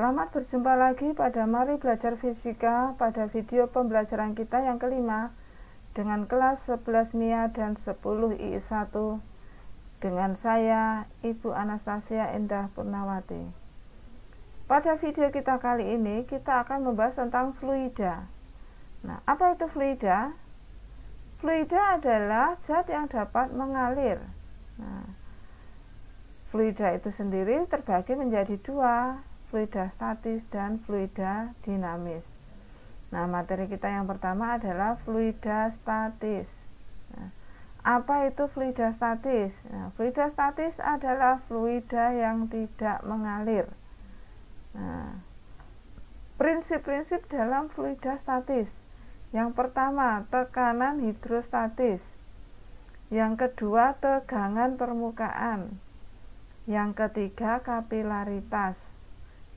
Selamat berjumpa lagi pada Mari Belajar Fisika pada video pembelajaran kita yang kelima dengan kelas 11 MIA dan 10 II1 dengan saya Ibu Anastasia Endah Purnawati. Pada video kita kali ini kita akan membahas tentang fluida. Nah, apa itu fluida? Fluida adalah zat yang dapat mengalir. Nah, fluida itu sendiri terbagi menjadi dua, fluida statis dan fluida dinamis. Nah, materi kita yang pertama adalah fluida statis. Nah, apa itu fluida statis? Nah, fluida statis adalah fluida yang tidak mengalir. Nah, prinsip-prinsip dalam fluida statis. Yang pertama, tekanan hidrostatis. Yang kedua, tegangan permukaan. Yang ketiga, kapilaritas.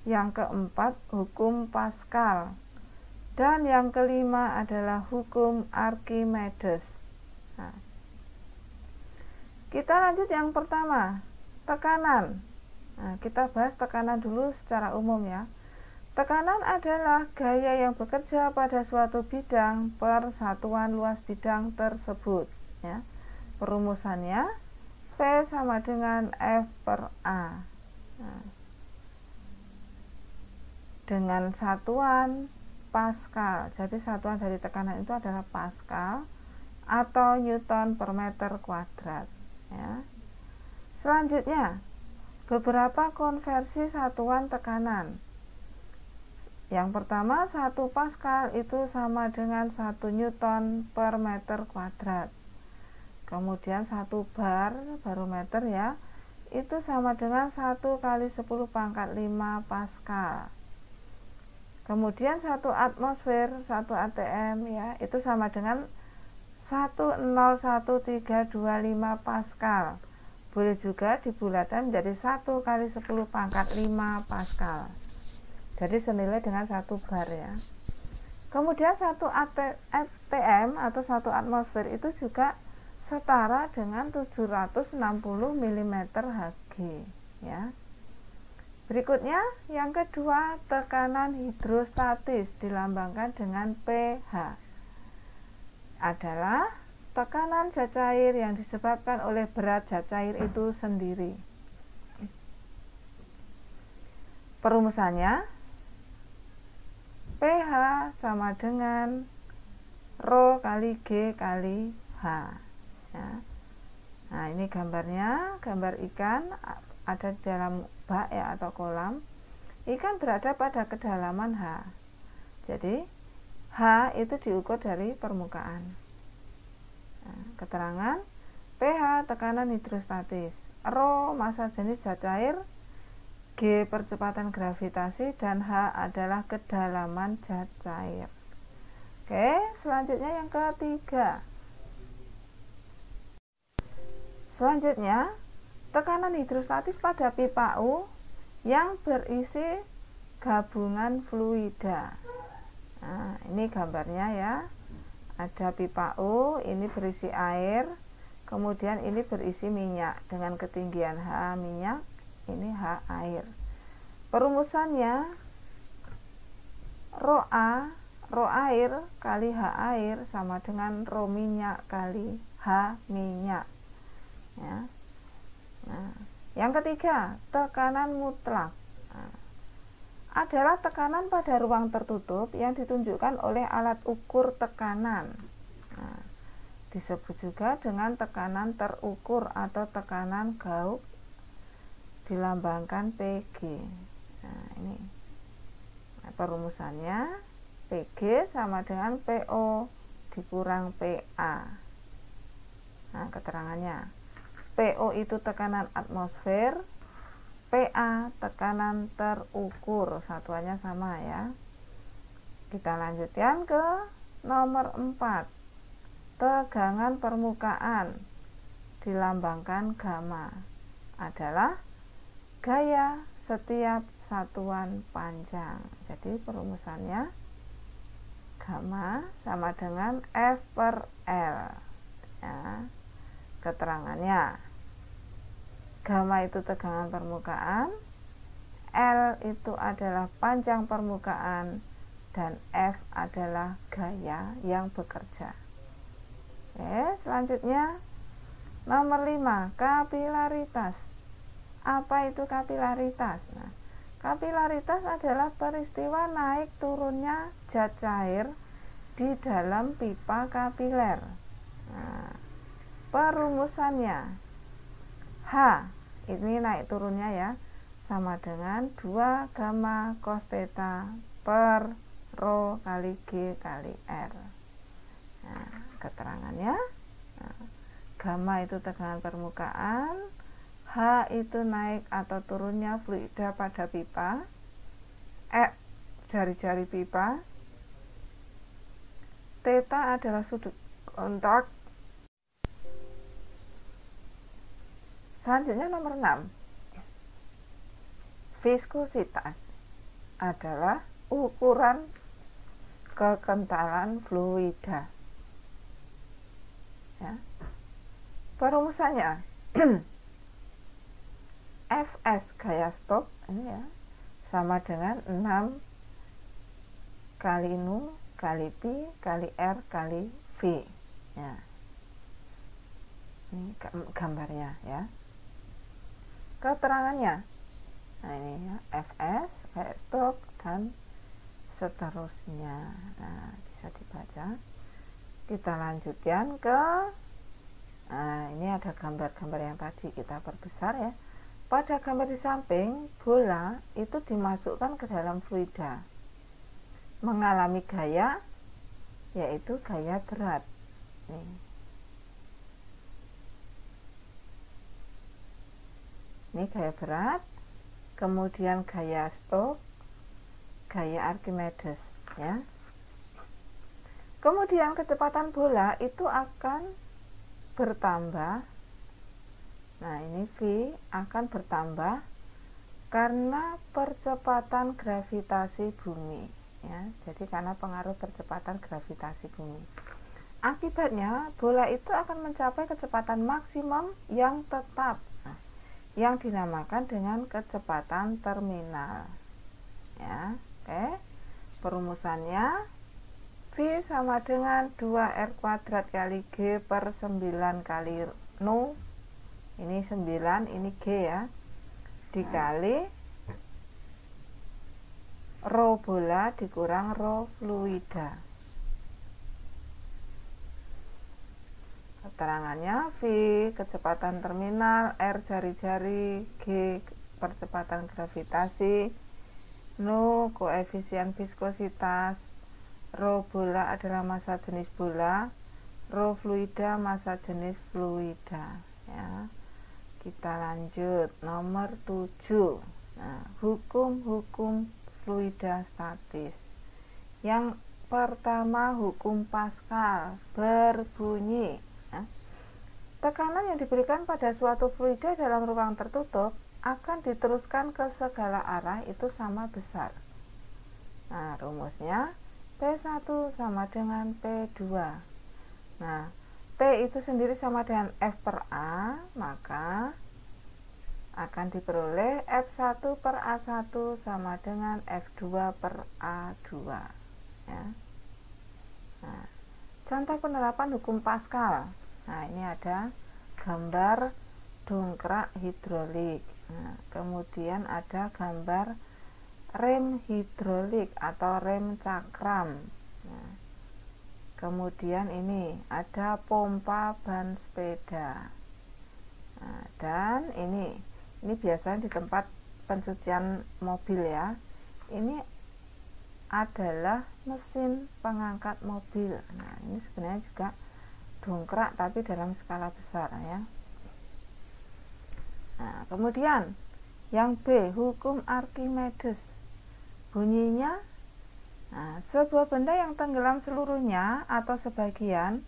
Yang keempat, hukum Pascal. Dan yang kelima adalah hukum Archimedes. Nah, kita lanjut yang pertama, tekanan. Nah, kita bahas tekanan dulu secara umum ya. Tekanan adalah gaya yang bekerja pada suatu bidang per satuan luas bidang tersebut. Ya. Perumusannya, P sama dengan F per A. Nah, dengan satuan Pascal. Jadi satuan dari tekanan itu adalah Pascal atau Newton per meter kuadrat. Ya. Selanjutnya, beberapa konversi satuan tekanan. Yang pertama, 1 Pascal itu sama dengan 1 Newton per meter kuadrat. Kemudian 1 barometer ya, itu sama dengan 1 kali 10 pangkat 5 Pascal. Kemudian 1 atmosfer, 1 atm ya, itu sama dengan 1,01325 Pascal. Boleh juga dibulatkan menjadi 1 kali 10 pangkat 5 Pascal. Jadi senilai dengan 1 bar ya. Kemudian 1 atm atau 1 atmosfer itu juga setara dengan 760 mm Hg ya. Berikutnya yang kedua, tekanan hidrostatis dilambangkan dengan pH. Adalah tekanan zat cair yang disebabkan oleh berat zat cair itu sendiri. Perumusannya, pH sama dengan Rho kali G kali H ya. Nah, ini gambarnya, gambar ikan ada di dalam bak ya atau kolam. Ikan berada pada kedalaman H. Jadi H itu diukur dari permukaan. Nah, keterangan, pH tekanan hidrostatis, Rho massa jenis zat cair, G percepatan gravitasi, dan H adalah kedalaman zat cair. Oke, selanjutnya yang ketiga. Selanjutnya, tekanan hidrostatis pada pipa U yang berisi gabungan fluida. Nah, ini gambarnya ya. Ada pipa U, ini berisi air, kemudian ini berisi minyak dengan ketinggian H minyak, ini H air. Perumusannya, Rho A, Rho air kali H air sama dengan Rho minyak kali H minyak. Ya. Nah, yang ketiga, tekanan mutlak. Nah, adalah tekanan pada ruang tertutup yang ditunjukkan oleh alat ukur tekanan. Nah, disebut juga dengan tekanan terukur atau tekanan Gauss, dilambangkan PG. Nah, ini perumusannya, PG sama dengan PO dikurang PA. Nah, keterangannya, PO itu tekanan atmosfer, PA tekanan terukur, satuannya sama ya. Kita lanjutkan ke nomor 4, tegangan permukaan dilambangkan gamma, adalah gaya setiap satuan panjang. Jadi perumusannya, gamma sama dengan F per L ya. Keterangannya, gamma itu tegangan permukaan, L itu adalah panjang permukaan, dan F adalah gaya yang bekerja. Oke, selanjutnya nomor 5, kapilaritas. Apa itu kapilaritas? Nah, kapilaritas adalah peristiwa naik turunnya zat cair di dalam pipa kapiler. Nah, perumusannya H, ini naik turunnya ya, sama dengan 2 gamma cos theta per rho kali G kali R. Nah, keterangannya, nah, gamma itu tegangan permukaan, H itu naik atau turunnya fluida pada pipa, jari-jari pipa, theta adalah sudut kontak. Selanjutnya nomor 6, viskositas adalah ukuran kekentalan fluida. Ya. Perumusannya Fs gaya Stokes ini ya, sama dengan 6 kali nu kali pi kali r kali v. Ya. Ini gambarnya ya. Keterangannya, nah ini ya, Fs gaya Stokes dan seterusnya. Nah, bisa dibaca. Kita lanjutkan ke, nah ini ada gambar-gambar yang tadi kita perbesar ya. Pada gambar di samping, bola itu dimasukkan ke dalam fluida, mengalami gaya, yaitu gaya berat. Nih. Ini gaya berat, kemudian gaya Stokes, gaya Archimedes ya. Kemudian kecepatan bola itu akan bertambah. Nah, ini V akan bertambah karena percepatan gravitasi bumi ya. Jadi karena pengaruh percepatan gravitasi bumi. Akibatnya bola itu akan mencapai kecepatan maksimum yang tetap, nah, yang dinamakan dengan kecepatan terminal. Ya, oke. Perumusannya V sama dengan 2R kuadrat kali G per 9 kali nu. Ini 9, ini G ya, dikali rho bola dikurang rho fluida. Keterangannya V kecepatan terminal, R jari-jari, G percepatan gravitasi, nu koefisien viskositas, rho bola adalah massa jenis bola, rho fluida massa jenis fluida ya. Kita lanjut nomor 7. Nah, hukum-hukum fluida statis. Yang pertama, hukum Pascal berbunyi, nah, tekanan yang diberikan pada suatu fluida dalam ruang tertutup akan diteruskan ke segala arah itu sama besar. Nah, rumusnya P1 sama dengan P2. Nah, P itu sendiri sama dengan F per A, maka akan diperoleh F1 per A1 sama dengan F2 per A2 ya. Nah, contoh penerapan hukum Pascal. Nah, ini ada gambar dongkrak hidrolik. Nah, kemudian ada gambar rem hidrolik atau rem cakram. Nah, kemudian ini ada pompa ban sepeda. Nah, dan ini biasanya di tempat pencucian mobil ya. Ini adalah mesin pengangkat mobil. Nah, ini sebenarnya juga dongkrak tapi dalam skala besar ya. Nah, kemudian yang B, hukum Archimedes. Bunyinya, nah, sebuah benda yang tenggelam seluruhnya atau sebagian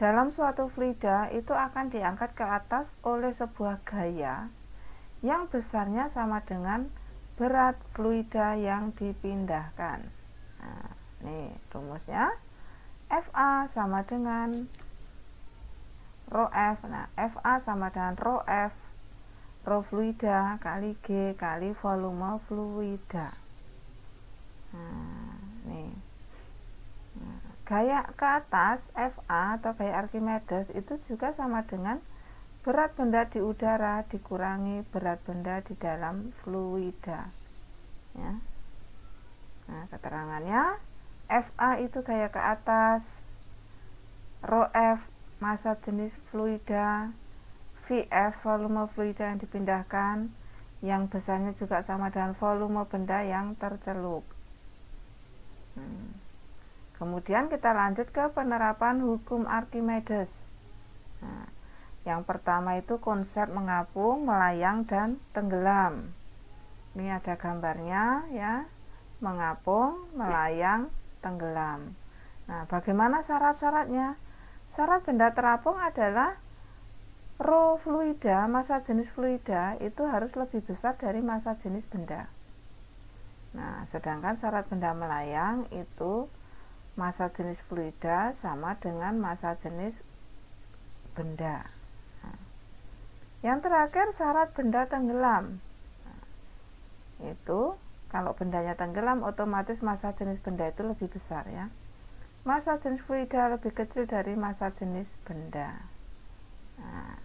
dalam suatu fluida itu akan diangkat ke atas oleh sebuah gaya yang besarnya sama dengan berat fluida yang dipindahkan. Nah, ini rumusnya FA sama dengan rho F. Nah, FA sama dengan rho F rho fluida kali G kali volume fluida. Nah, nih. Gaya ke atas FA atau gaya Archimedes itu juga sama dengan berat benda di udara dikurangi berat benda di dalam fluida. Ya. Nah, keterangannya FA itu gaya ke atas, rho F massa jenis fluida, VF volume fluida yang dipindahkan, yang besarnya juga sama dengan volume benda yang tercelup. Kemudian kita lanjut ke penerapan hukum Archimedes. Nah, yang pertama itu konsep mengapung, melayang, dan tenggelam. Ini ada gambarnya ya, mengapung, melayang, tenggelam. Nah, bagaimana syarat-syaratnya? Syarat benda terapung adalah rho fluida, massa jenis fluida itu harus lebih besar dari massa jenis benda. Nah, sedangkan syarat benda melayang itu massa jenis fluida sama dengan massa jenis benda. Nah, yang terakhir syarat benda tenggelam. Nah, itu kalau bendanya tenggelam otomatis massa jenis benda itu lebih besar ya. Massa jenis fluida lebih kecil dari massa jenis benda. Nah,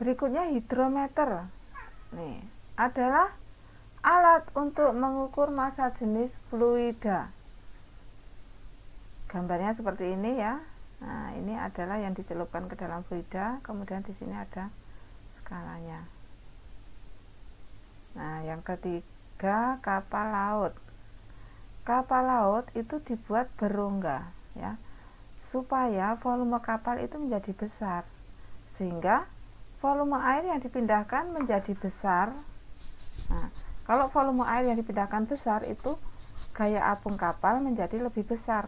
berikutnya hidrometer. Nih, adalah alat untuk mengukur massa jenis fluida. Gambarnya seperti ini ya. Nah, ini adalah yang dicelupkan ke dalam fluida, kemudian di sini ada skalanya. Nah, yang ketiga kapal laut. Kapal laut itu dibuat berongga ya, supaya volume kapal itu menjadi besar, sehingga volume air yang dipindahkan menjadi besar. Nah, kalau volume air yang dipindahkan besar itu gaya apung kapal menjadi lebih besar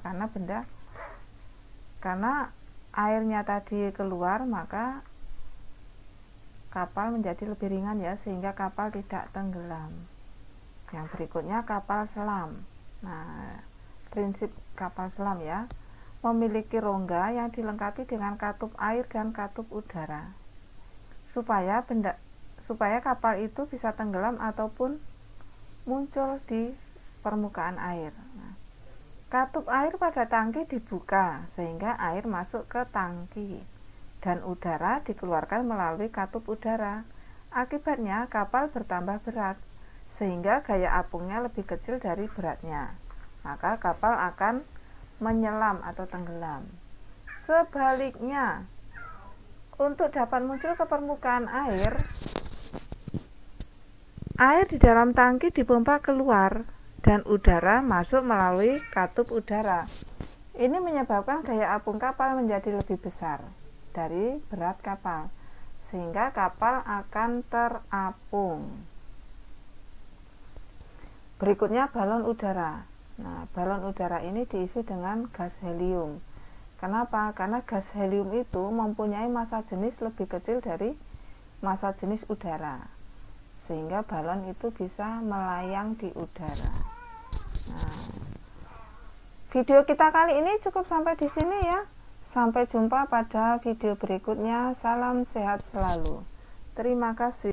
karena airnya tadi keluar, maka kapal menjadi lebih ringan ya, sehingga kapal tidak tenggelam. Yang berikutnya kapal selam. Nah, prinsip kapal selam ya, memiliki rongga yang dilengkapi dengan katup air dan katup udara supaya kapal itu bisa tenggelam ataupun muncul di permukaan air. Nah, katup air pada tangki dibuka sehingga air masuk ke tangki dan udara dikeluarkan melalui katup udara. Akibatnya kapal bertambah berat sehingga gaya apungnya lebih kecil dari beratnya. Maka kapal akan menyelam atau tenggelam. Sebaliknya, untuk dapat muncul ke permukaan air di dalam tangki dipompa keluar dan udara masuk melalui katup udara. Ini menyebabkan gaya apung kapal menjadi lebih besar dari berat kapal, sehingga kapal akan terapung. Berikutnya balon udara. Nah, balon udara ini diisi dengan gas helium. Kenapa? Karena gas helium itu mempunyai massa jenis lebih kecil dari massa jenis udara, sehingga balon itu bisa melayang di udara. Nah, video kita kali ini cukup sampai di sini ya. Sampai jumpa pada video berikutnya. Salam sehat selalu. Terima kasih.